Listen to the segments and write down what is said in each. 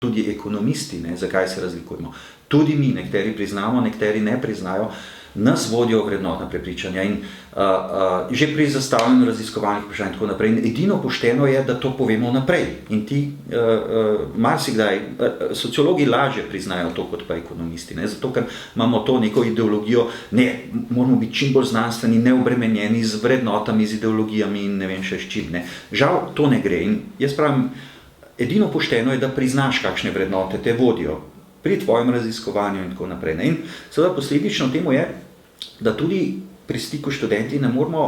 tudi ekonomisti, ne, zakaj se razlikujemo. Tudi mi, nekateri priznamo, nekateri ne priznajo, nas vodijo vrednotna prepričanja in že pri zastavljanju raziskovalnih vprašanj in tako naprej. In edino pošteno je, da to povemo naprej. In ti marsikdaj, sociologi lažje priznajo to, kot pa ekonomisti, ne? Zato, ker imamo to neko ideologijo, ne, moramo biti čim bolj znanstveni, neobremenjeni z vrednotami, z ideologijami in ne vem še s čim. Ne? Žal, to ne gre. In jaz pravim, edino pošteno je, da priznaš, kakšne vrednote te vodijo pri tvojem raziskovanju in tako naprej. Ne? In seveda posledično temu je, da tudi pri stiku študenti ne moramo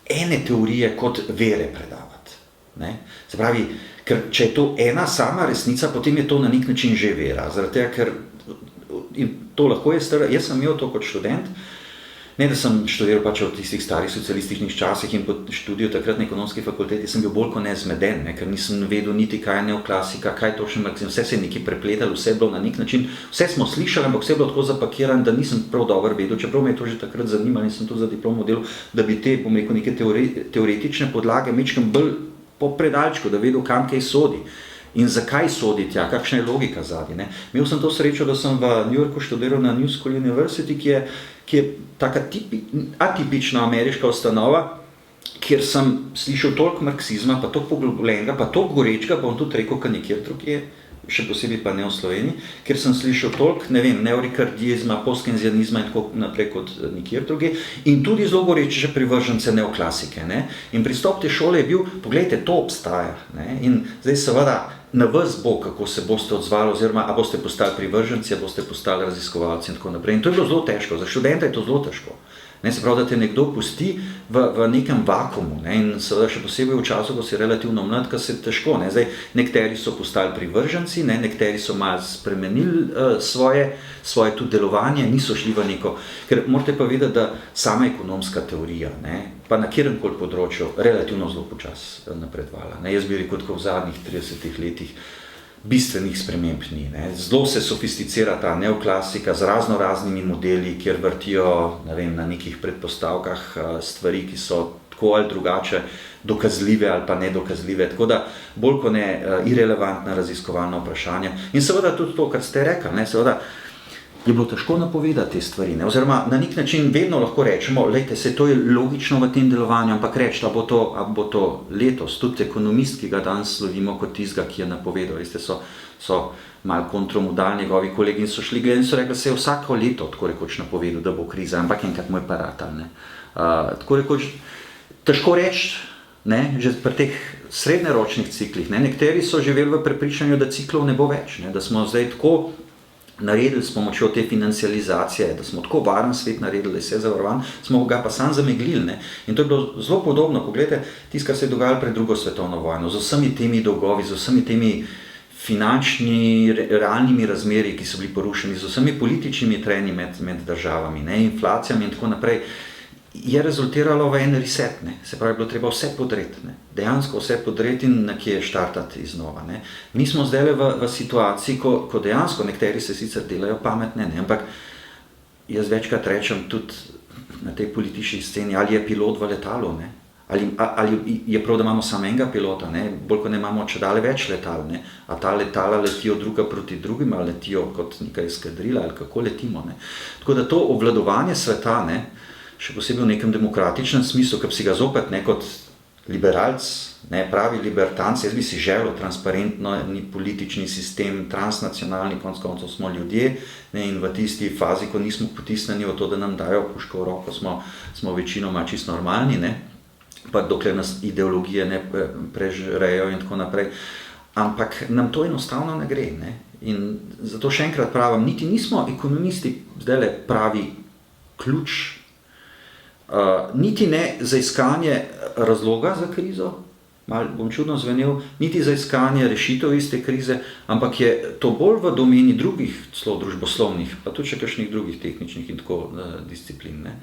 ene teorije kot vere predavati. Ne? Se pravi, ker če je to ena sama resnica, potem je to na nek način že vera. Zaradi tega, ker in to lahko je jaz sem imel to kot študent, ne da sem študiral pač v tistih starih socialističnih časih in po študiju takrat na ekonomski fakulteti sem bil bolj kot ne zmeden, ne, ker nisem vedel niti kaj je neoklasika, kaj točno marksizem, vse se je nekaj prepletalo, vse je bilo na nek način, vse smo slišali, ampak vse je bilo tako zapakirano, da nisem prav dobro vedel, čeprav me je to že takrat zanimalo in sem to za diplomo delal, da bi te, bom rekel, neke teoretične podlage mečkam bolj po predalčku, da vedel, kam kaj sodi. In zakaj sodi tja, kakšna je logika zadnje. Ne? Imel sem to srečo, da sem v New Yorku študiral na New School University, ki je taka atipična ameriška ustanova, kjer sem slišal toliko marksizma, pa toliko poglobljenega, pa toliko gorečega, pa bom tudi rekel, kar nikjer drugje, še posebej pa ne v Sloveniji, ker sem slišal toliko, ne vem, neorikardizma, postkenzianizma in tako naprej kot nikjer drugje, in tudi zelo goreče privržence neoklasike. Ne? In pristop te šole je bil, poglejte, to obstaja. Ne? In zdaj seveda na vas bo, kako se boste odzvali, oziroma a boste postali privrženci, a boste postali raziskovalci in tako naprej. In to je bilo zelo težko, za študenta je to zelo težko. Ne, se pravi, da te nekdo pusti v nekem vakumu, ne, in seveda še posebej v času, ko si relativno mlad, ko se težko. Ne. Zdaj, nekateri so postali privrženci, ne, nekateri so malo spremenili svoje tudi delovanje, niso šli v neko, ker morate pa vedeti, da sama ekonomska teorija, ne, pa na kjeremkoli področju, relativno zelo počas napredovala. Ne. Jaz bi rekel, tako v zadnjih 30 letih bistvenih sprememb ni. Ne. Zelo se sofisticira ta neoklasika z raznimi modeli, kjer vrtijo, ne vem, na nekih predpostavkah stvari, ki so tako ali drugače dokazljive ali pa nedokazljive. Tako da bolj kot ne irelevantna raziskovalna vprašanja. In seveda tudi to, kar ste rekli, ne, seveda je bilo težko napovedati te stvari. Ne. Oziroma na nek način vedno lahko rečemo, lejte, se to je logično v tem delovanju, ampak reči, a bo to letos, tudi ekonomist, ki ga danes slovimo kot tistega, ki je napovedal, veste, so malo kontromodalni njegovi kolegi in so šli gledati in so rekli, se je vsako leto tako rekoč napovedal, da bo kriza, ampak enkrat moj paratal. Tako rekoč, težko reči, ne, že pri teh srednjeročnih ciklih, ne, nekateri so živeli v prepričanju, da ciklov ne bo več, ne, da smo zdaj tako naredili s pomočjo te financializacije, da smo tako varen svet naredili, da je vse zavarovan, smo ga pa sam zameglili. Ne? In to je bilo zelo podobno, pogledajte, tisto, kar se je dogajalo pred drugo svetovno vojno, z vsemi temi dolgovi, z vsemi temi finančni, realnimi razmeri, ki so bili porušeni, z vsemi političnimi trenji med državami, ne? Inflacijami in tako naprej, je rezultiralo v en reset, ne? Se pravi, bilo treba vse podreti, ne? Dejansko vse podreti in nekje štartati iznova. Ne? Mi smo zdaj v situaciji, ko dejansko nekateri se sicer delajo pametne, ne? Ampak jaz večkrat rečem tudi na tej politični sceni, ali je pilot v letalu, ne? Ali je prav, da imamo samo enega pilota, ne? Bolj kot ne imamo čedalje več letal, ne? A ta letala letijo druga proti drugim, ali letijo kot neka eskadrila, ali kako letimo. Ne? Tako da to obvladovanje sveta, ne? Še posebej v nekem demokratičnem smislu, ki bi si ga zopet ne kot liberalc, ne, pravi libertanc, jaz bi si želel transparentni politični sistem, transnacionalni, konec koncev smo ljudje, ne, in v tisti fazi, ko nismo potisnjeni v to, da nam dajo puško v roko, smo večinoma čisto normalni, ne, pa dokler nas ideologije ne prežrejo in tako naprej. Ampak nam to enostavno ne gre. Ne. In zato še enkrat pravim, niti nismo ekonomisti zdajle pravi ključ, niti ne za iskanje razloga za krizo, malo bom čudno zvenel, niti za iskanje rešitev iz te krize, ampak je to bolj v domeni drugih družboslovnih, pa tudi še kakšnih drugih tehničnih in tako disciplin. Ne.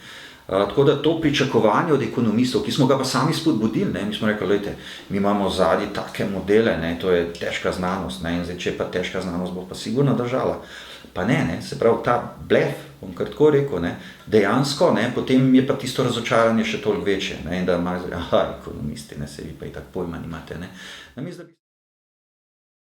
Tako da to pričakovanje od ekonomistov, ki smo ga pa sami spodbudili, ne, mi smo rekli, lejte, mi imamo zadnji take modele, ne, to je težka znanost, ne, in zdaj, če pa težka znanost bo pa sigurno držala. Pa ne, se pravi, ta blef, bom kar tako rekel, ne, dejansko, ne, potem je pa tisto razočaranje še toliko večje, ne, in da ima, ekonomisti, ne, se vi pa i tak pojma nimate, ne.